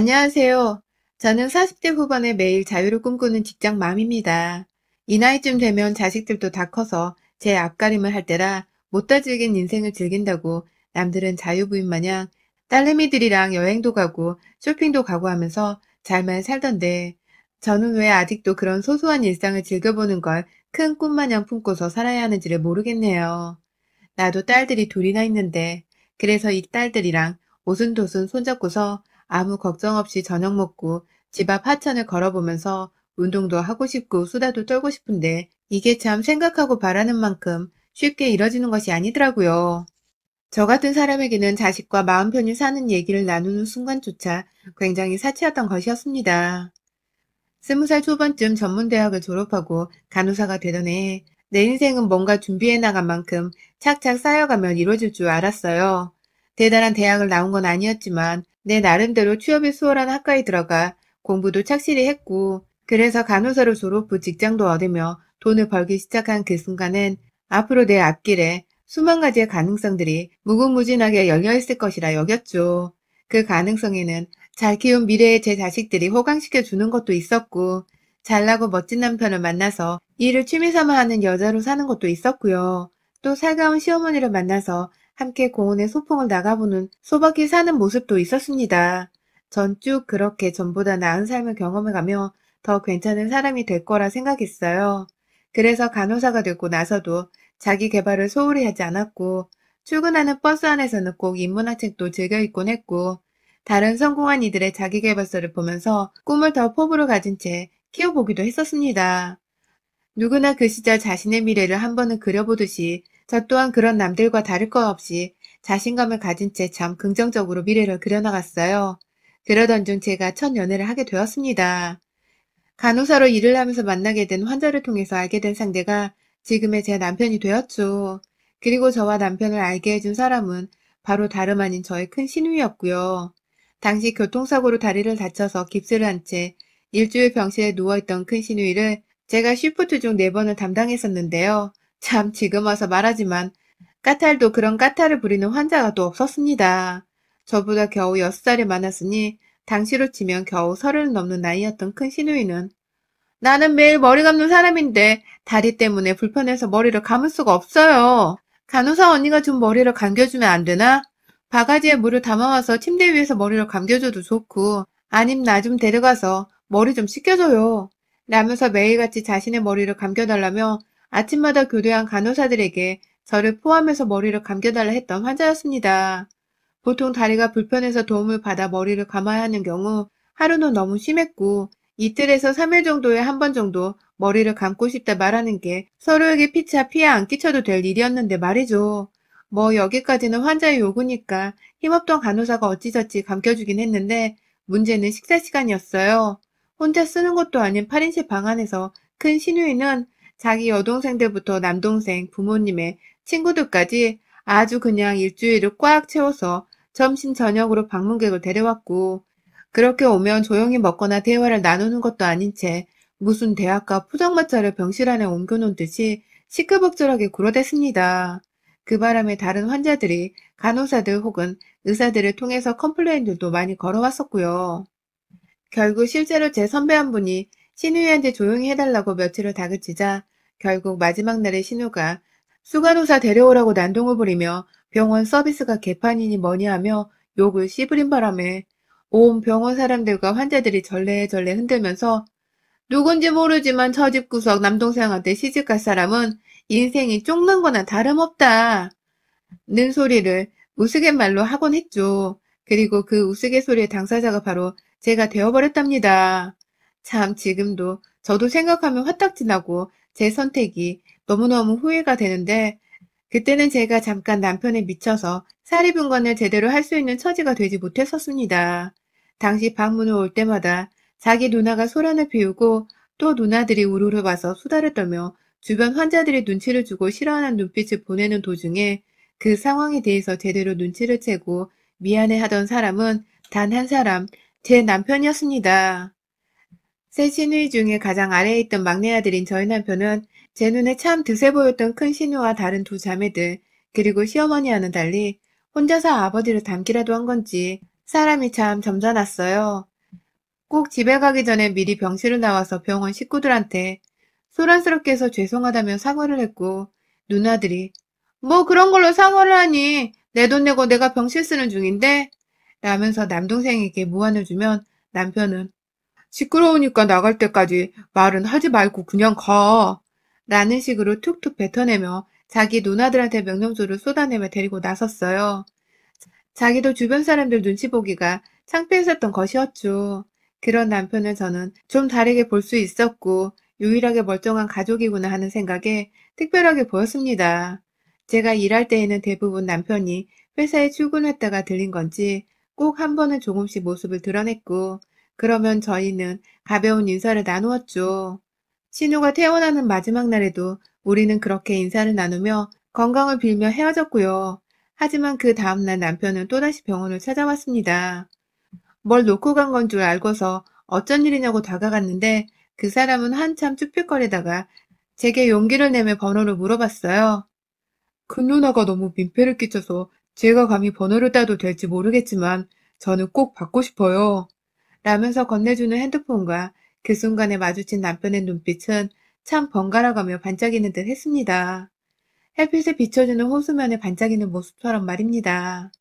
안녕하세요. 저는 40대 후반에 매일 자유를 꿈꾸는 직장맘입니다. 이 나이쯤 되면 자식들도 다 커서 제 앞가림을 할 때라 못다 즐긴 인생을 즐긴다고 남들은 자유부인 마냥 딸내미들이랑 여행도 가고 쇼핑도 가고 하면서 잘만 살던데 저는 왜 아직도 그런 소소한 일상을 즐겨보는 걸 큰 꿈마냥 품고서 살아야 하는지를 모르겠네요. 나도 딸들이 둘이나 있는데 그래서 이 딸들이랑 오순도순 손잡고서 아무 걱정 없이 저녁 먹고 집 앞 하천을 걸어보면서 운동도 하고 싶고 수다도 떨고 싶은데 이게 참 생각하고 바라는 만큼 쉽게 이뤄지는 것이 아니더라고요. 저 같은 사람에게는 자식과 마음 편히 사는 얘기를 나누는 순간조차 굉장히 사치였던 것이었습니다. 20살 초반쯤 전문대학을 졸업하고 간호사가 되던 해에 내 인생은 뭔가 준비해 나간 만큼 착착 쌓여가면 이루어질 줄 알았어요. 대단한 대학을 나온 건 아니었지만 내 나름대로 취업이 수월한 학과에 들어가 공부도 착실히 했고 그래서 간호사로 졸업 후 직장도 얻으며 돈을 벌기 시작한 그 순간엔 앞으로 내 앞길에 수만 가지의 가능성들이 무궁무진하게 열려있을 것이라 여겼죠. 그 가능성에는 잘 키운 미래의 제 자식들이 호강시켜 주는 것도 있었고, 잘나고 멋진 남편을 만나서 일을 취미삼아 하는 여자로 사는 것도 있었고요. 또 살가운 시어머니를 만나서 함께 공원에 소풍을 나가보는 소박히 사는 모습도 있었습니다. 전 쭉 그렇게 전보다 나은 삶을 경험해가며 더 괜찮은 사람이 될 거라 생각했어요. 그래서 간호사가 되고 나서도 자기 개발을 소홀히 하지 않았고, 출근하는 버스 안에서는 꼭 인문학책도 즐겨 읽곤 했고, 다른 성공한 이들의 자기계발서를 보면서 꿈을 더 포부로 가진 채 키워보기도 했었습니다. 누구나 그 시절 자신의 미래를 한 번은 그려보듯이 저 또한 그런 남들과 다를 것 없이 자신감을 가진 채 참 긍정적으로 미래를 그려나갔어요. 그러던 중 제가 첫 연애를 하게 되었습니다. 간호사로 일을 하면서 만나게 된 환자를 통해서 알게 된 상대가 지금의 제 남편이 되었죠. 그리고 저와 남편을 알게 해준 사람은 바로 다름 아닌 저의 큰 시누이였고요. 당시 교통사고로 다리를 다쳐서 깁스를 한 채 일주일 병실에 누워있던 큰 시누이를 제가 쉬프트 중 4번을 담당했었는데요. 참 지금 와서 말하지만 까탈도 그런 까탈을 부리는 환자가 또 없었습니다. 저보다 겨우 6살이 많았으니 당시로 치면 겨우 30을 넘는 나이였던 큰 시누이는 나는 매일 머리 감는 사람인데 다리 때문에 불편해서 머리를 감을 수가 없어요. 간호사 언니가 좀 머리를 감겨주면 안 되나? 바가지에 물을 담아와서 침대 위에서 머리를 감겨줘도 좋고 아님 나 좀 데려가서 머리 좀 씻겨줘요. 라면서 매일같이 자신의 머리를 감겨달라며 아침마다 교대한 간호사들에게 저를 포함해서 머리를 감겨달라 했던 환자였습니다. 보통 다리가 불편해서 도움을 받아 머리를 감아야 하는 경우 하루는 너무 심했고 이틀에서 3일 정도에 한 번 정도 머리를 감고 싶다 말하는 게 서로에게 피차 피해 안 끼쳐도 될 일이었는데 말이죠. 뭐 여기까지는 환자의 요구니까 힘없던 간호사가 어찌저찌 감겨주긴 했는데 문제는 식사 시간이었어요. 혼자 쓰는 것도 아닌 8인실 방 안에서 큰 시누이는 자기 여동생들부터 남동생, 부모님의 친구들까지 아주 그냥 일주일을 꽉 채워서 점심 저녁으로 방문객을 데려왔고 그렇게 오면 조용히 먹거나 대화를 나누는 것도 아닌 채 무슨 대학가 포장마차를 병실 안에 옮겨놓은 듯이 시끌벅적하게 굴어댔습니다. 그 바람에 다른 환자들이 간호사들 혹은 의사들을 통해서 컴플레인들도 많이 걸어왔었고요. 결국 실제로 제 선배 한 분이 신우이한테 조용히 해달라고 며칠을 다그치자 결국 마지막 날에 신우가 수간호사 데려오라고 난동을 부리며 병원 서비스가 개판이니 뭐니 하며 욕을 씨부린 바람에 온 병원 사람들과 환자들이 절레절레 흔들면서 누군지 모르지만 저 집구석 남동생한테 시집갈 사람은 인생이 쪽난 거나 다름없다. 는 소리를 우스갯말로 하곤 했죠. 그리고 그 우스갯소리의 당사자가 바로 제가 되어버렸답니다. 참 지금도 저도 생각하면 화딱지 나고 제 선택이 너무너무 후회가 되는데 그때는 제가 잠깐 남편에 미쳐서 사리분간을 제대로 할 수 있는 처지가 되지 못했었습니다. 당시 방문을 올 때마다 자기 누나가 소란을 피우고 또 누나들이 우르르 와서 수다를 떨며 주변 환자들이 눈치를 주고 싫어하는 눈빛을 보내는 도중에 그 상황에 대해서 제대로 눈치를 채고 미안해하던 사람은 단 한 사람, 제 남편이었습니다. 세 시누이 중에 가장 아래에 있던 막내 아들인 저희 남편은 제 눈에 참 드세 보였던 큰 시누와 다른 두 자매들, 그리고 시어머니와는 달리 혼자서 아버지를 닮기라도 한 건지 사람이 참 점잖았어요. 꼭 집에 가기 전에 미리 병실을 나와서 병원 식구들한테 소란스럽게 해서 죄송하다며 사과를 했고, 누나들이 뭐 그런 걸로 사과를 하니, 내 돈 내고 내가 병실 쓰는 중인데? 라면서 남동생에게 무안을 주면 남편은 시끄러우니까 나갈 때까지 말은 하지 말고 그냥 가. 라는 식으로 툭툭 뱉어내며 자기 누나들한테 명령조를 쏟아내며 데리고 나섰어요. 자기도 주변 사람들 눈치 보기가 창피했었던 것이었죠. 그런 남편을 저는 좀 다르게 볼 수 있었고 유일하게 멀쩡한 가족이구나 하는 생각에 특별하게 보였습니다. 제가 일할 때에는 대부분 남편이 회사에 출근했다가 들린 건지 꼭 한 번은 조금씩 모습을 드러냈고 그러면 저희는 가벼운 인사를 나누었죠. 신우가 퇴원하는 마지막 날에도 우리는 그렇게 인사를 나누며 건강을 빌며 헤어졌고요. 하지만 그 다음날 남편은 또다시 병원을 찾아왔습니다. 뭘 놓고 간 건 줄 알고서 어쩐 일이냐고 다가갔는데 그 사람은 한참 쭈뼛거리다가 제게 용기를 내며 번호를 물어봤어요. 큰 누나가 너무 민폐를 끼쳐서 제가 감히 번호를 따도 될지 모르겠지만 저는 꼭 받고 싶어요. 라면서 건네주는 핸드폰과 그 순간에 마주친 남편의 눈빛은 참 번갈아가며 반짝이는 듯 했습니다. 햇빛에 비춰주는 호수면에 반짝이는 모습처럼 말입니다.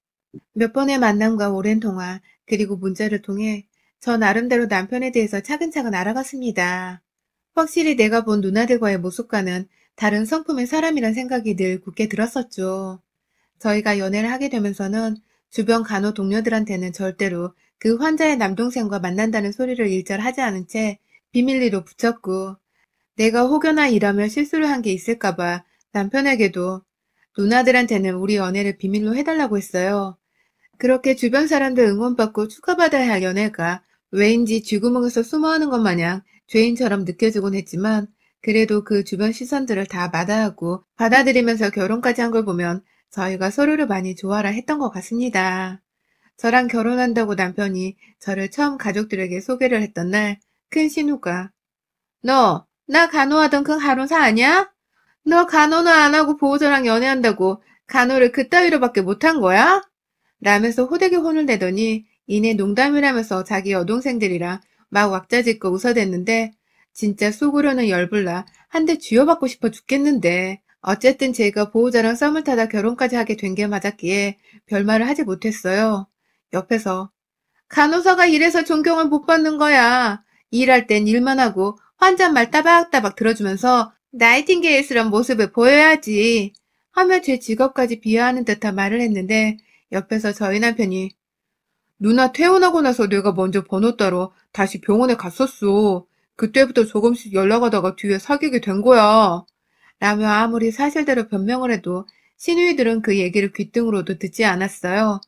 몇 번의 만남과 오랜 통화, 그리고 문자를 통해 저 나름대로 남편에 대해서 차근차근 알아갔습니다. 확실히 내가 본 누나들과의 모습과는 다른 성품의 사람이란 생각이 늘 굳게 들었었죠. 저희가 연애를 하게 되면서는 주변 간호 동료들한테는 절대로 그 환자의 남동생과 만난다는 소리를 일절 하지 않은 채 비밀리로 붙였고, 내가 혹여나 일하며 실수를 한 게 있을까봐 남편에게도 누나들한테는 우리 연애를 비밀로 해달라고 했어요. 그렇게 주변 사람들 응원받고 축하받아야 할 연애가 왜인지 쥐구멍에서 숨어하는 것 마냥 죄인처럼 느껴지곤 했지만 그래도 그 주변 시선들을 다 마다하고 받아들이면서 결혼까지 한 걸 보면 저희가 서로를 많이 좋아라 했던 것 같습니다. 저랑 결혼한다고 남편이 저를 처음 가족들에게 소개를 했던 날 큰 신우가 너, 나 간호하던 그 간호사 아니야? 너 간호는 안 하고 보호자랑 연애한다고 간호를 그따위로밖에 못한 거야? 라면서 호되게 혼을 내더니 이내 농담이라면서 자기 여동생들이랑 막 왁자지껄 웃어댔는데 진짜 속으로는 열불나 한 대 쥐어받고 싶어 죽겠는데 어쨌든 제가 보호자랑 썸을 타다 결혼까지 하게 된 게 맞았기에 별말을 하지 못했어요. 옆에서 간호사가 이래서 존경을 못 받는 거야. 일할 땐 일만 하고 환자 말 따박따박 들어주면서 나이팅게일스런 모습을 보여야지 하며 제 직업까지 비하하는 듯한 말을 했는데 옆에서 저희 남편이 누나 퇴원하고 나서 내가 먼저 번호 따러 다시 병원에 갔었어. 그때부터 조금씩 연락하다가 뒤에 사귀게 된 거야. 라며 아무리 사실대로 변명을 해도 시누이들은 그 얘기를 귓등으로도 듣지 않았어요.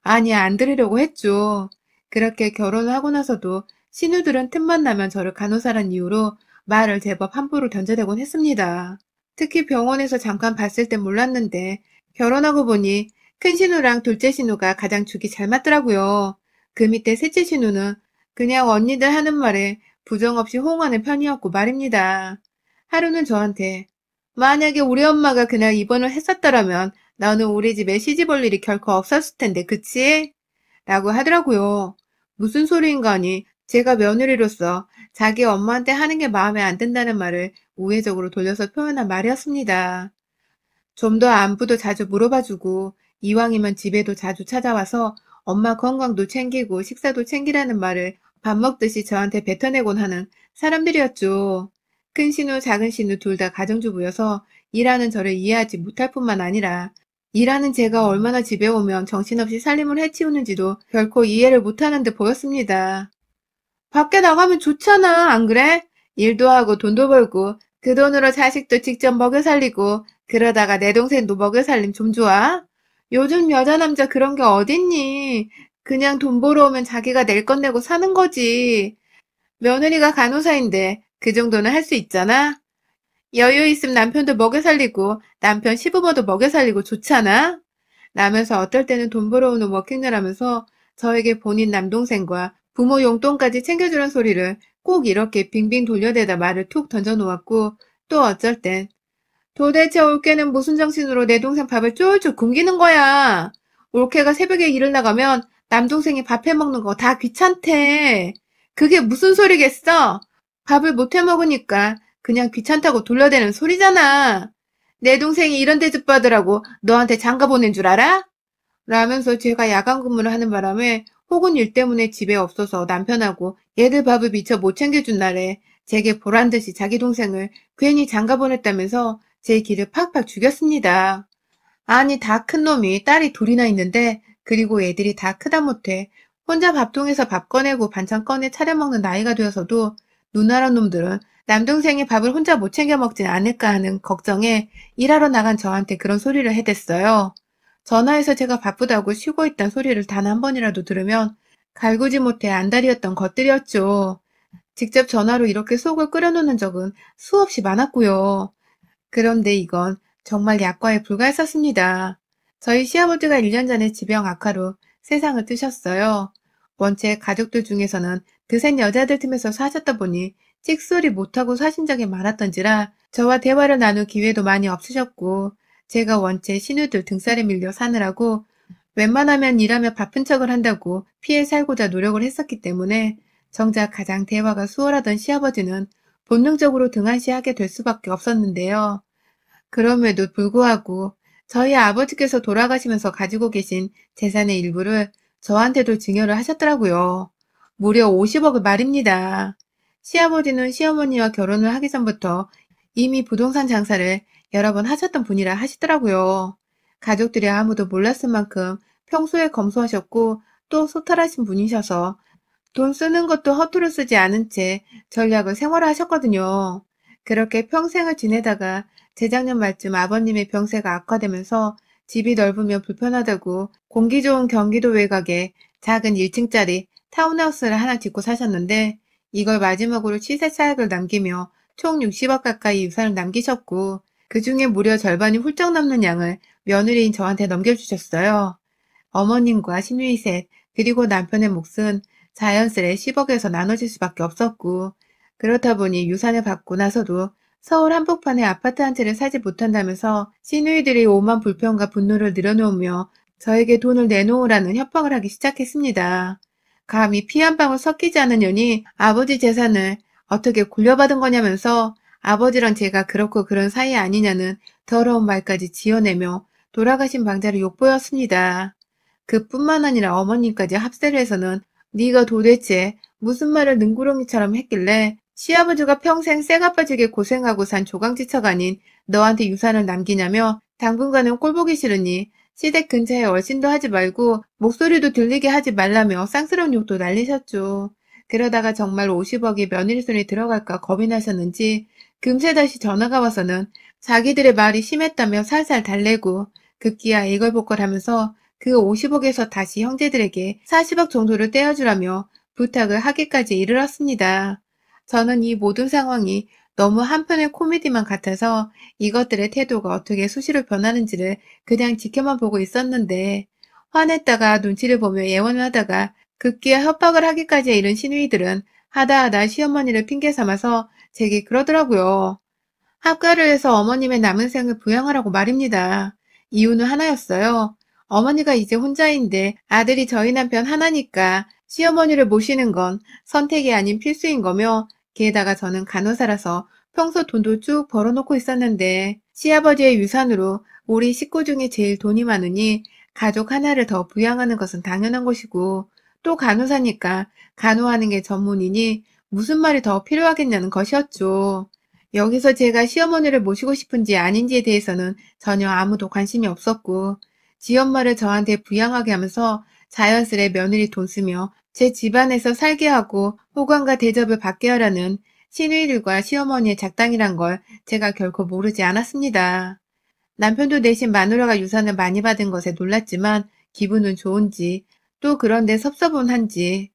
아니, 안 들으려고 했죠. 그렇게 결혼을 하고 나서도 시누들은 틈만 나면 저를 간호사란 이유로 말을 제법 함부로 던져대곤 했습니다. 특히 병원에서 잠깐 봤을 땐 몰랐는데 결혼하고 보니 큰 신우랑 둘째 신우가 가장 죽이 잘 맞더라고요. 그 밑에 셋째 신우는 그냥 언니들 하는 말에 부정 없이 호응하는 편이었고 말입니다. 하루는 저한테 만약에 우리 엄마가 그날 입원을 했었더라면 너는 우리 집에 시집 올 일이 결코 없었을 텐데 그치? 라고 하더라고요. 무슨 소리인가 하니 제가 며느리로서 자기 엄마한테 하는 게 마음에 안 든다는 말을 우회적으로 돌려서 표현한 말이었습니다. 좀 더 안부도 자주 물어봐주고 이왕이면 집에도 자주 찾아와서 엄마 건강도 챙기고 식사도 챙기라는 말을 밥 먹듯이 저한테 뱉어내곤 하는 사람들이었죠. 큰 신우, 작은 신우 둘 다 가정주부여서 일하는 저를 이해하지 못할 뿐만 아니라 일하는 제가 얼마나 집에 오면 정신없이 살림을 해치우는지도 결코 이해를 못하는 듯 보였습니다. 밖에 나가면 좋잖아, 안 그래? 일도 하고 돈도 벌고 그 돈으로 자식도 직접 먹여 살리고 그러다가 내 동생도 먹여 살림 좀 좋아? 요즘 여자 남자 그런 게 어딨니? 그냥 돈 벌어오면 자기가 낼 건 내고 사는 거지. 며느리가 간호사인데 그 정도는 할 수 있잖아? 여유 있으면 남편도 먹여 살리고 남편 시부모도 먹여 살리고 좋잖아? 라면서 어떨 때는 돈 벌어오는 워킹을 하면서 저에게 본인 남동생과 부모 용돈까지 챙겨주는 소리를 꼭 이렇게 빙빙 돌려대다 말을 툭 던져놓았고 또 어쩔 땐 도대체 올케는 무슨 정신으로 내 동생 밥을 쫄쫄 굶기는 거야. 올케가 새벽에 일을 나가면 남동생이 밥 해먹는 거 다 귀찮대. 그게 무슨 소리겠어? 밥을 못 해먹으니까 그냥 귀찮다고 돌려대는 소리잖아. 내 동생이 이런 대접 받으라고 너한테 장가 보낸 줄 알아? 라면서 제가 야간 근무를 하는 바람에 혹은 일 때문에 집에 없어서 남편하고 얘들 밥을 미처 못 챙겨준 날에 제게 보란듯이 자기 동생을 괜히 장가 보냈다면서 제 기를 팍팍 죽였습니다. 아니 다 큰 놈이 딸이 둘이나 있는데 그리고 애들이 다 크다 못해 혼자 밥통에서 밥 꺼내고 반찬 꺼내 차려 먹는 나이가 되어서도 누나란 놈들은 남동생이 밥을 혼자 못 챙겨 먹진 않을까 하는 걱정에 일하러 나간 저한테 그런 소리를 해댔어요. 전화해서 제가 바쁘다고 쉬고 있단 소리를 단 한 번이라도 들으면 갈구지 못해 안달이었던 것들이었죠. 직접 전화로 이렇게 속을 끓여놓는 적은 수없이 많았고요. 그런데 이건 정말 약과에 불과했었습니다. 저희 시아버지가 1년 전에 지병 악화로 세상을 뜨셨어요. 원체 가족들 중에서는 드센 여자들 틈에서 사셨다 보니 찍소리 못하고 사신 적이 많았던지라 저와 대화를 나눌 기회도 많이 없으셨고 제가 원체 시누들 등살에 밀려 사느라고 웬만하면 일하며 바쁜 척을 한다고 피해 살고자 노력을 했었기 때문에 정작 가장 대화가 수월하던 시아버지는 본능적으로 등한시하게 될 수밖에 없었는데요. 그럼에도 불구하고 저희 아버지께서 돌아가시면서 가지고 계신 재산의 일부를 저한테도 증여를 하셨더라고요. 무려 50억을 말입니다. 시아버지는 시어머니와 결혼을 하기 전부터 이미 부동산 장사를 여러 번 하셨던 분이라 하시더라고요. 가족들이 아무도 몰랐을 만큼 평소에 검소하셨고 또 소탈하신 분이셔서 돈 쓰는 것도 허투루 쓰지 않은 채 전략을 생활화하셨거든요. 그렇게 평생을 지내다가 재작년 말쯤 아버님의 병세가 악화되면서 집이 넓으면 불편하다고 공기 좋은 경기도 외곽에 작은 1층짜리 타운하우스를 하나 짓고 사셨는데 이걸 마지막으로 시세 차익을 남기며 총 60억 가까이 유산을 남기셨고 그중에 무려 절반이 훌쩍 넘는 양을 며느리인 저한테 넘겨주셨어요. 어머님과 시누이 셋 그리고 남편의 몫은 자연스레 10억에서 나눠질 수밖에 없었고 그렇다 보니 유산을 받고 나서도 서울 한복판에 아파트 한 채를 사지 못한다면서 시누이들이 오만 불평과 분노를 늘어놓으며 저에게 돈을 내놓으라는 협박을 하기 시작했습니다. 감히 피 한 방울 섞이지 않은 년이 아버지 재산을 어떻게 굴려받은 거냐면서 아버지랑 제가 그렇고 그런 사이 아니냐는 더러운 말까지 지어내며 돌아가신 방자를 욕보였습니다. 그뿐만 아니라 어머님까지 합세를 해서는 네가 도대체 무슨 말을 능구렁이처럼 했길래 시아버지가 평생 쇠가 빠지게 고생하고 산 조강지처가 아닌 너한테 유산을 남기냐며 당분간은 꼴보기 싫으니 시댁 근처에 얼씬도 하지 말고 목소리도 들리게 하지 말라며 쌍스러운 욕도 날리셨죠. 그러다가 정말 50억이 며느리 손에 들어갈까 겁이 나셨는지 금세 다시 전화가 와서는 자기들의 말이 심했다며 살살 달래고 급기야 애걸복걸하면서 그 50억에서 다시 형제들에게 40억 정도를 떼어주라며 부탁을 하기까지 이르렀습니다. 저는 이 모든 상황이 너무 한편의 코미디만 같아서 이것들의 태도가 어떻게 수시로 변하는지를 그냥 지켜만 보고 있었는데 화냈다가 눈치를 보며 예원을 하다가 급기야 협박을 하기까지 이른 시누이들은 하다하다 시어머니를 핑계 삼아서 제게 그러더라고요. 합가를 해서 어머님의 남은 생을 부양하라고 말입니다. 이유는 하나였어요. 어머니가 이제 혼자인데 아들이 저희 남편 하나니까 시어머니를 모시는 건 선택이 아닌 필수인 거며 게다가 저는 간호사라서 평소 돈도 쭉 벌어놓고 있었는데 시아버지의 유산으로 우리 식구 중에 제일 돈이 많으니 가족 하나를 더 부양하는 것은 당연한 것이고 또 간호사니까 간호하는 게 전문이니 무슨 말이 더 필요하겠냐는 것이었죠. 여기서 제가 시어머니를 모시고 싶은지 아닌지에 대해서는 전혀 아무도 관심이 없었고 지엄마를 저한테 부양하게 하면서 자연스레 며느리 돈 쓰며 제 집안에서 살게 하고 호감과 대접을 받게 하라는 시누이들과 시어머니의 작당이란 걸 제가 결코 모르지 않았습니다. 남편도 대신 마누라가 유산을 많이 받은 것에 놀랐지만 기분은 좋은지 또 그런데 섭섭은한지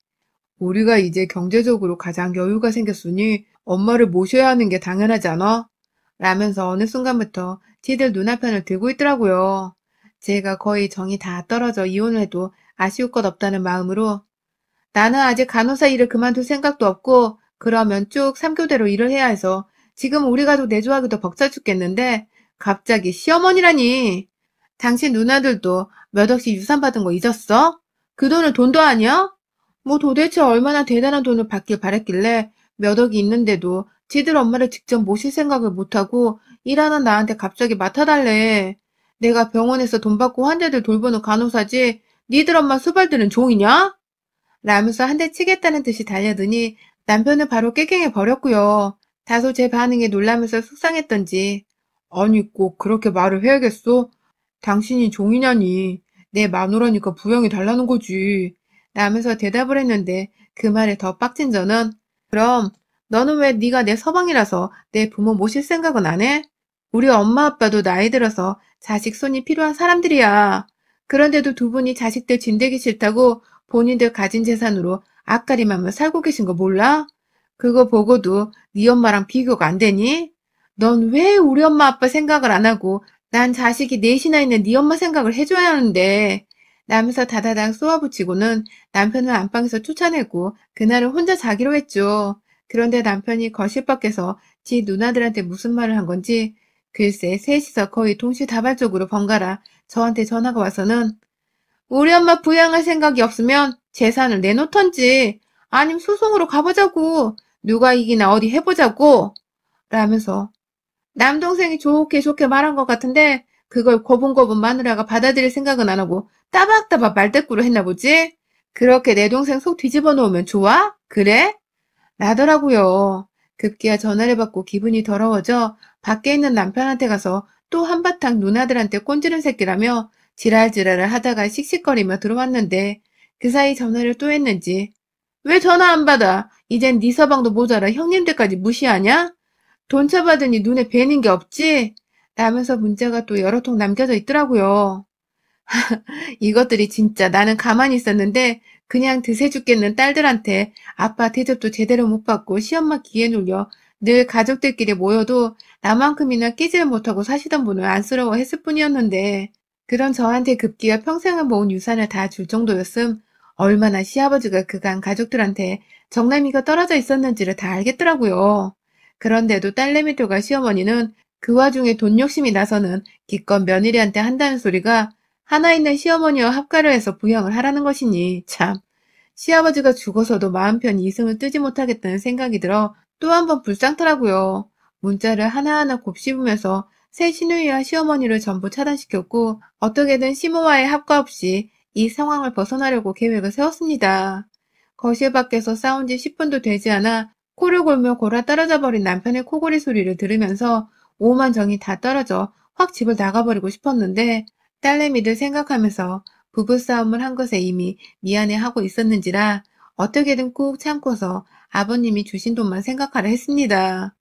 우리가 이제 경제적으로 가장 여유가 생겼으니 엄마를 모셔야 하는 게 당연하지 않아? 라면서 어느 순간부터 지들 눈앞편을 들고 있더라고요. 제가 거의 정이 다 떨어져 이혼을 해도 아쉬울 것 없다는 마음으로 나는 아직 간호사 일을 그만둘 생각도 없고 그러면 쭉 3교대로 일을 해야 해서 지금 우리 가족 내조하기도 벅차 죽겠는데 갑자기 시어머니라니. 당신 누나들도 몇 억씩 유산 받은 거 잊었어? 그 돈은 돈도 아니야? 뭐 도대체 얼마나 대단한 돈을 받길 바랬길래 몇 억이 있는데도 지들 엄마를 직접 모실 생각을 못하고 일하는 나한테 갑자기 맡아달래. 내가 병원에서 돈 받고 환자들 돌보는 간호사지 니들 엄마 수발들은 종이냐? 라면서 한 대 치겠다는 듯이 달려드니 남편은 바로 깨갱해 버렸고요. 다소 제 반응에 놀라면서 속상했던지 아니 꼭 그렇게 말을 해야겠어? 당신이 종이냐니 내 마누라니까 부양이 달라는 거지 라면서 대답을 했는데 그 말에 더 빡친 저는 그럼 너는 왜 네가 내 서방이라서 내 부모 모실 생각은 안 해? 우리 엄마 아빠도 나이 들어서 자식 손이 필요한 사람들이야. 그런데도 두 분이 자식들 진대기 싫다고 본인들 가진 재산으로 앞가림하며 살고 계신 거 몰라? 그거 보고도 네 엄마랑 비교가 안 되니? 넌 왜 우리 엄마 아빠 생각을 안 하고 난 자식이 넷이나 있는 네 엄마 생각을 해줘야 하는데 라면서 다다닥 쏘아붙이고는 남편을 안방에서 쫓아내고 그날은 혼자 자기로 했죠. 그런데 남편이 거실 밖에서 지 누나들한테 무슨 말을 한 건지 글쎄 셋이서 거의 동시다발적으로 번갈아 저한테 전화가 와서는 우리 엄마 부양할 생각이 없으면 재산을 내놓던지 아님 소송으로 가보자고 누가 이기나 어디 해보자고 라면서 남동생이 좋게 좋게 말한 것 같은데 그걸 고분고분 마누라가 받아들일 생각은 안 하고 따박따박 말대꾸로 했나 보지? 그렇게 내 동생 속 뒤집어 놓으면 좋아? 그래? 라더라고요. 급기야 전화를 받고 기분이 더러워져 밖에 있는 남편한테 가서 또 한바탕 누나들한테 꼰지른 새끼라며 지랄지랄을 하다가 씩씩거리며 들어왔는데 그 사이 전화를 또 했는지 왜 전화 안 받아? 이젠 네 서방도 모자라 형님들까지 무시하냐? 돈 쳐받으니 눈에 뵈는 게 없지? 라면서 문자가 또 여러 통 남겨져 있더라고요. 이것들이 진짜 나는 가만히 있었는데 그냥 드세 죽겠는 딸들한테 아빠 대접도 제대로 못 받고 시엄마 기에 눌려 늘 가족들끼리 모여도 나만큼이나 끼지를 못하고 사시던 분을 안쓰러워했을 뿐이었는데 그런 저한테 급기야 평생을 모은 유산을 다 줄 정도였음 얼마나 시아버지가 그간 가족들한테 정남이가 떨어져 있었는지를 다 알겠더라고요. 그런데도 딸내미들과 시어머니는 그 와중에 돈 욕심이 나서는 기껏 며느리한테 한다는 소리가 하나 있는 시어머니와 합가를 해서 부양을 하라는 것이니 참 시아버지가 죽어서도 마음 편히 이승을 뜨지 못하겠다는 생각이 들어 또 한 번 불쌍더라고요. 문자를 하나하나 곱씹으면서 새 시누이와 시어머니를 전부 차단시켰고 어떻게든 시모와의 합가 없이 이 상황을 벗어나려고 계획을 세웠습니다. 거실 밖에서 싸운 지 10분도 되지 않아 코를 골며 골아 떨어져 버린 남편의 코골이 소리를 들으면서 오만 정이 다 떨어져 확 집을 나가버리고 싶었는데 딸내미들 생각하면서 부부싸움을 한 것에 이미 미안해하고 있었는지라 어떻게든 꾹 참고서 아버님이 주신 돈만 생각하려 했습니다.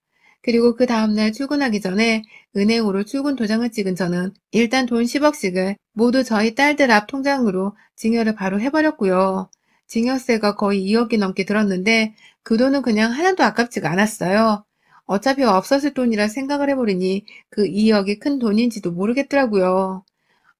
그리고 그 다음날 출근하기 전에 은행으로 출근 도장을 찍은 저는 일단 돈 10억씩을 모두 저희 딸들 앞 통장으로 증여를 바로 해버렸고요. 증여세가 거의 2억이 넘게 들었는데 그 돈은 그냥 하나도 아깝지가 않았어요. 어차피 없었을 돈이라 생각을 해버리니 그 2억이 큰 돈인지도 모르겠더라고요.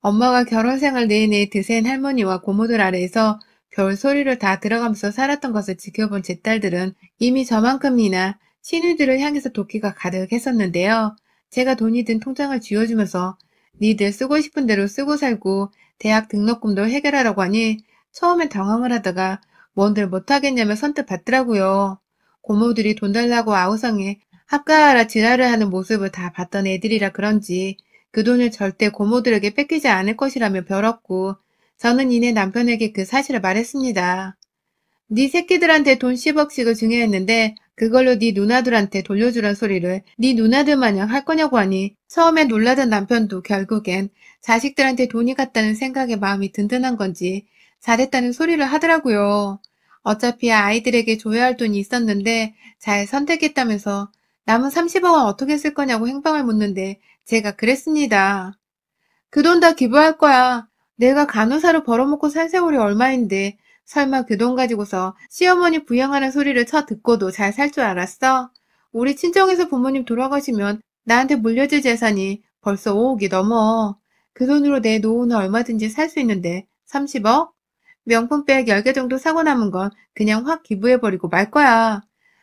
엄마가 결혼 생활 내내 드센 할머니와 고모들 아래에서 별소리를 다 들어가면서 살았던 것을 지켜본 제 딸들은 이미 저만큼이나 시누이들을 향해서 도끼가 가득했었는데요. 제가 돈이 든 통장을 쥐어주면서 니들 쓰고 싶은 대로 쓰고 살고 대학 등록금도 해결하라고 하니 처음엔 당황을 하다가 뭔들 못하겠냐며 선뜻 받더라고요. 고모들이 돈 달라고 아우성에 합가하라 지랄을 하는 모습을 다 봤던 애들이라 그런지 그 돈을 절대 고모들에게 뺏기지 않을 것이라며 벼렀고 저는 이내 남편에게 그 사실을 말했습니다. 네 새끼들한테 돈 10억씩을 증여했는데 그걸로 네 누나들한테 돌려주란 소리를 네 누나들 마냥 할 거냐고 하니 처음에 놀라던 남편도 결국엔 자식들한테 돈이 갔다는 생각에 마음이 든든한 건지 잘했다는 소리를 하더라고요. 어차피 아이들에게 줘야 할 돈이 있었는데 잘 선택했다면서 남은 30억은 어떻게 쓸 거냐고 행방을 묻는데 제가 그랬습니다. 그 돈 다 기부할 거야. 내가 간호사로 벌어먹고 살 세월이 얼마인데 설마 그 돈 가지고서 시어머니 부양하는 소리를 듣고도 잘 살 줄 알았어? 우리 친정에서 부모님 돌아가시면 나한테 물려줄 재산이 벌써 5억이 넘어. 그 돈으로 내 노후는 얼마든지 살 수 있는데 30억? 명품백 10개 정도 사고 남은 건 그냥 확 기부해버리고 말 거야.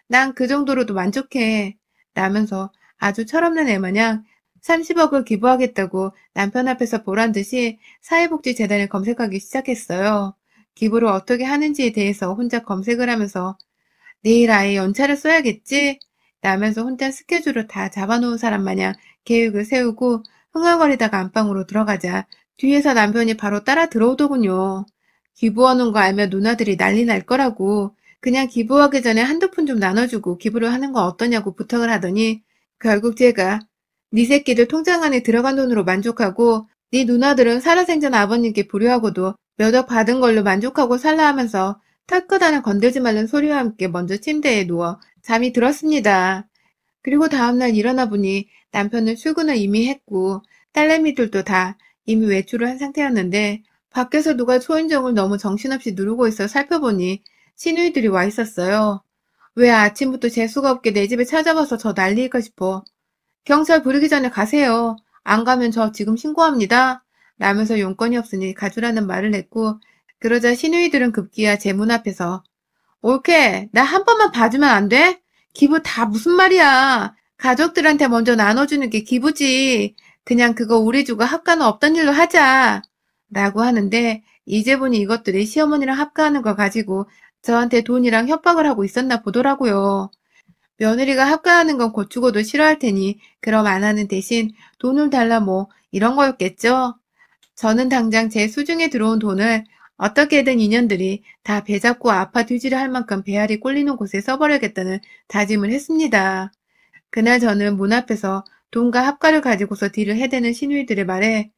난 그 정도로도 만족해. 라면서 아주 철없는 애 마냥 30억을 기부하겠다고 남편 앞에서 보란 듯이 사회복지재단을 검색하기 시작했어요. 기부를 어떻게 하는지에 대해서 혼자 검색을 하면서 내일 아예 연차를 써야겠지? 라면서 혼자 스케줄을 다 잡아놓은 사람 마냥 계획을 세우고 흥얼거리다가 안방으로 들어가자 뒤에서 남편이 바로 따라 들어오더군요. 기부하는 거 알면 누나들이 난리 날 거라고 그냥 기부하기 전에 한두 푼 좀 나눠주고 기부를 하는 거 어떠냐고 부탁을 하더니 결국 제가 네 새끼들 통장 안에 들어간 돈으로 만족하고 네 누나들은 살아생전 아버님께 불효하고도 몇 억 받은 걸로 만족하고 살라 하면서 털끝 하나 건들지 말는 소리와 함께 먼저 침대에 누워 잠이 들었습니다. 그리고 다음날 일어나 보니 남편은 출근을 이미 했고 딸내미들도 다 이미 외출을 한 상태였는데 밖에서 누가 초인종을 너무 정신없이 누르고 있어 살펴보니 시누이들이 와 있었어요. 왜 아침부터 재수가 없게 내 집에 찾아와서 저 난리일까 싶어. 경찰 부르기 전에 가세요. 안 가면 저 지금 신고합니다. 라면서 용건이 없으니 가주라는 말을 했고 그러자 시누이들은 급기야 제 문 앞에서 옳게 나 한 번만 봐주면 안 돼? 기부 다 무슨 말이야. 가족들한테 먼저 나눠주는 게 기부지. 그냥 그거 우리 주고 합가는 없던 일로 하자. 라고 하는데 이제 보니 이것들이 시어머니랑 합가하는 걸 가지고 저한테 돈이랑 협박을 하고 있었나 보더라고요. 며느리가 합가하는 건 고추고도 싫어할 테니 그럼 안 하는 대신 돈을 달라 뭐 이런 거였겠죠? 저는 당장 제 수중에 들어온 돈을 어떻게든 인연들이 다 배잡고 아파 뒤지려 할 만큼 배알이 꼴리는 곳에 써버려야겠다는 다짐을 했습니다. 그날 저는 문 앞에서 돈과 합가를 가지고서 딜을 해대는 시누이들의 말에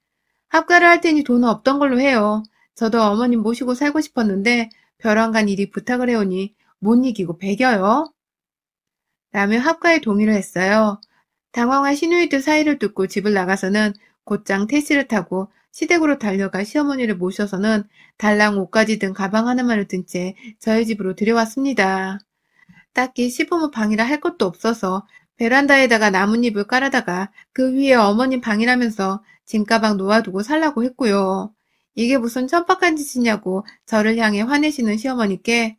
합가를 할 테니 돈은 없던 걸로 해요. 저도 어머님 모시고 살고 싶었는데 벼랑간 일이 부탁을 해오니 못 이기고 배겨요. 라며 합가에 동의를 했어요. 당황한 시누이들 사이를 뚫고 집을 나가서는 곧장 택시를 타고 시댁으로 달려가 시어머니를 모셔서는 달랑 옷까지 든 가방 하나만을 든 채 저희 집으로 들여왔습니다. 딱히 시부모 방이라 할 것도 없어서 베란다에다가 나뭇잎을 깔아다가 그 위에 어머님 방이라면서 짐가방 놓아두고 살라고 했고요. 이게 무슨 천박한 짓이냐고 저를 향해 화내시는 시어머니께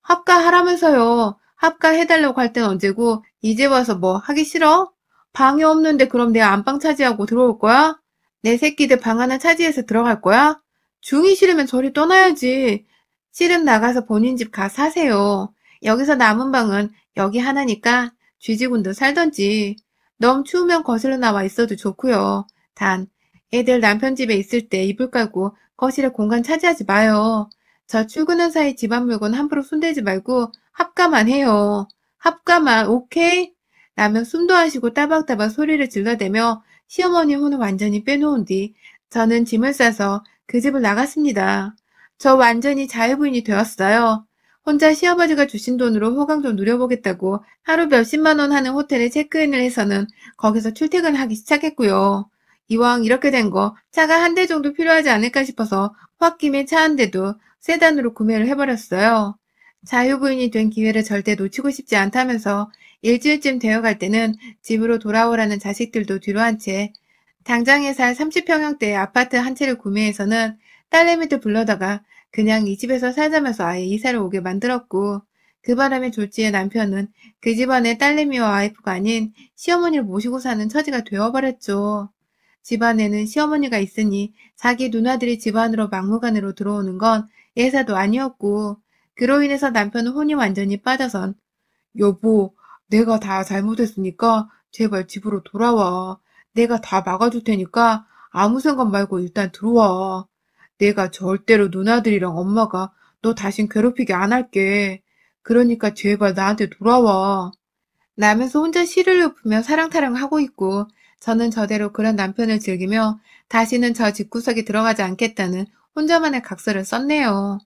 합가하라면서요. 합가해달라고 할 땐 언제고 이제 와서 뭐 하기 싫어? 방이 없는데 그럼 내 안방 차지하고 들어올 거야? 내 새끼들 방 하나 차지해서 들어갈 거야? 중이 싫으면 저리 떠나야지. 싫음 나가서 본인 집 가 사세요. 여기서 남은 방은 여기 하나니까 쥐지군도 살던지. 너무 추우면 거실로 나와 있어도 좋고요. 단 애들 남편 집에 있을 때 이불 깔고 거실에 공간 차지하지 마요. 저 출근한 사이 집안 물건 함부로 손대지 말고 합가만 해요. 합가만, 오케이? 라며 숨도 안 쉬고 따박따박 소리를 질러대며 시어머니 혼을 완전히 빼놓은 뒤 저는 짐을 싸서 그 집을 나갔습니다. 저 완전히 자유부인이 되었어요. 혼자 시아버지가 주신 돈으로 호강 좀 누려보겠다고 하루 몇십만 원 하는 호텔에 체크인을 해서는 거기서 출퇴근하기 시작했고요. 이왕 이렇게 된 거 차가 한 대 정도 필요하지 않을까 싶어서 홧김에 차 한 대도 세단으로 구매를 해버렸어요. 자유부인이 된 기회를 절대 놓치고 싶지 않다면서 일주일쯤 되어갈 때는 집으로 돌아오라는 자식들도 뒤로 한 채 당장에 살 30평형대의 아파트 한 채를 구매해서는 딸내미들 불러다가 그냥 이 집에서 살자면서 아예 이사를 오게 만들었고 그 바람에 졸지에 남편은 그 집안의 딸내미와 와이프가 아닌 시어머니를 모시고 사는 처지가 되어버렸죠. 집안에는 시어머니가 있으니 자기 누나들이 집안으로 막무가내로 들어오는 건 예사도 아니었고 그로 인해서 남편은 혼이 완전히 빠져선 여보, 내가 다 잘못했으니까 제발 집으로 돌아와. 내가 다 막아줄 테니까 아무 생각 말고 일단 들어와. 내가 절대로 누나들이랑 엄마가 너 다신 괴롭히게 안 할게. 그러니까 제발 나한테 돌아와. 라면서 혼자 시를 읊으며 사랑타령하고 있고 저는 저대로 그런 남편을 즐기며 다시는 저 집구석에 들어가지 않겠다는 혼자만의 각서를 썼네요.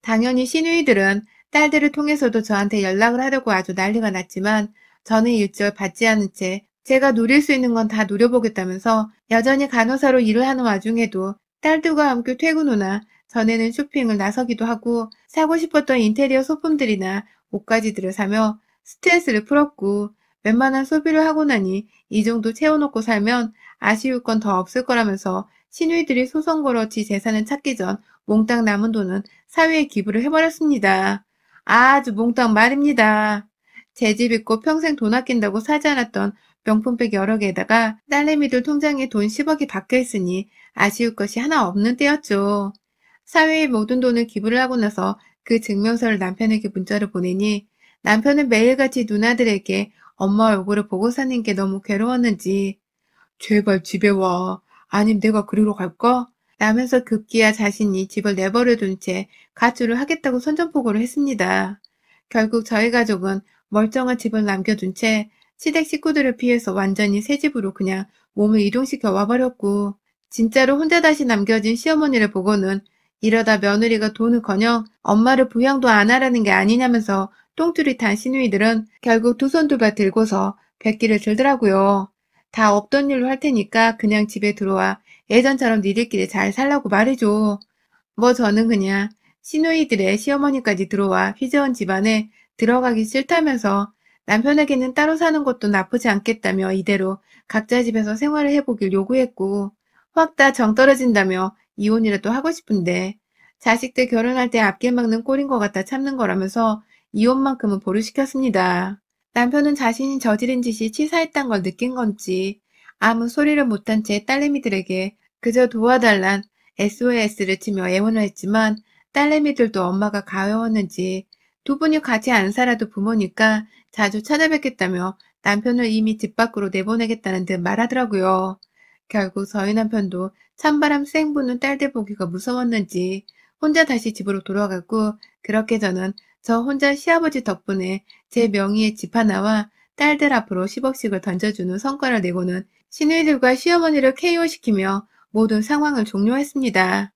당연히 시누이들은 딸들을 통해서도 저한테 연락을 하려고 아주 난리가 났지만 저는 일절 받지 않은 채 제가 누릴 수 있는 건 다 누려보겠다면서 여전히 간호사로 일을 하는 와중에도 딸들과 함께 퇴근 후나 전에는 쇼핑을 나서기도 하고 사고 싶었던 인테리어 소품들이나 옷가지들을 사며 스트레스를 풀었고 웬만한 소비를 하고 나니 이 정도 채워놓고 살면 아쉬울 건 더 없을 거라면서 시누이들이 소송 걸어 지 재산을 찾기 전 몽땅 남은 돈은 사회에 기부를 해버렸습니다. 아주 몽땅 말입니다. 제 집 있고 평생 돈 아낀다고 사지 않았던 명품백 여러 개에다가 딸내미들 통장에 돈 10억이 박혀있으니 아쉬울 것이 하나 없는 때였죠. 사회의 모든 돈을 기부를 하고 나서 그 증명서를 남편에게 문자로 보내니 남편은 매일같이 누나들에게 엄마 얼굴을 보고 사는 게 너무 괴로웠는지 제발 집에 와. 아님 내가 그리로 갈까? 라면서 급기야 자신이 집을 내버려둔 채 가출을 하겠다고 선전포고를 했습니다. 결국 저희 가족은 멀쩡한 집을 남겨둔 채 시댁 식구들을 피해서 완전히 새 집으로 그냥 몸을 이동시켜 와버렸고, 진짜로 혼자 다시 남겨진 시어머니를 보고는 이러다 며느리가 돈을커녕 엄마를 부양도 안 하라는 게 아니냐면서 똥줄이 탄 시누이들은 결국 두 손 두 발 들고서 뱃길을 들더라고요. 다 없던 일로 할 테니까 그냥 집에 들어와 예전처럼 니들끼리 잘 살라고 말해줘. 뭐 저는 그냥 시누이들의 시어머니까지 들어와 휘저은 집안에 들어가기 싫다면서 남편에게는 따로 사는 것도 나쁘지 않겠다며 이대로 각자 집에서 생활을 해보길 요구했고, 확 다 정 떨어진다며 이혼이라도 하고 싶은데 자식들 결혼할 때 앞길 막는 꼴인 것 같아 참는 거라면서 이혼만큼은 보류시켰습니다. 남편은 자신이 저지른 짓이 치사했단 걸 느낀 건지 아무 소리를 못한 채 딸내미들에게 그저 도와달란 SOS를 치며 애원을 했지만 딸내미들도 엄마가 가여웠는지 두 분이 같이 안 살아도 부모니까 자주 찾아뵙겠다며 남편을 이미 집 밖으로 내보내겠다는 듯 말하더라고요. 결국 저희 남편도 찬바람 쌩 부는 딸들 보기가 무서웠는지 혼자 다시 집으로 돌아가고, 그렇게 저는 저 혼자 시아버지 덕분에 제 명의의 집 하나와 딸들 앞으로 10억씩을 던져주는 성과를 내고는 시누이들과 시어머니를 KO시키며 모든 상황을 종료했습니다.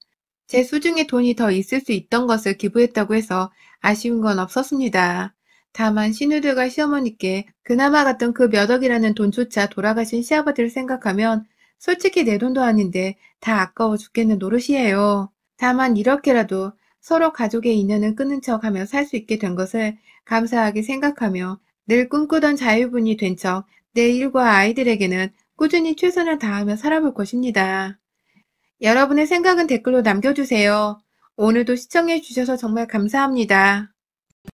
제 수중에 돈이 더 있을 수 있던 것을 기부했다고 해서 아쉬운 건 없었습니다. 다만 시누이들과 시어머니께 그나마 갔던 그 몇 억이라는 돈조차 돌아가신 시아버지를 생각하면 솔직히 내 돈도 아닌데 다 아까워 죽겠는 노릇이에요. 다만 이렇게라도 서로 가족의 인연을 끊은 척하며 살 수 있게 된 것을 감사하게 생각하며 늘 꿈꾸던 자유분이 된 척 내 일과 아이들에게는 꾸준히 최선을 다하며 살아볼 것입니다. 여러분의 생각은 댓글로 남겨주세요. 오늘도 시청해주셔서 정말 감사합니다.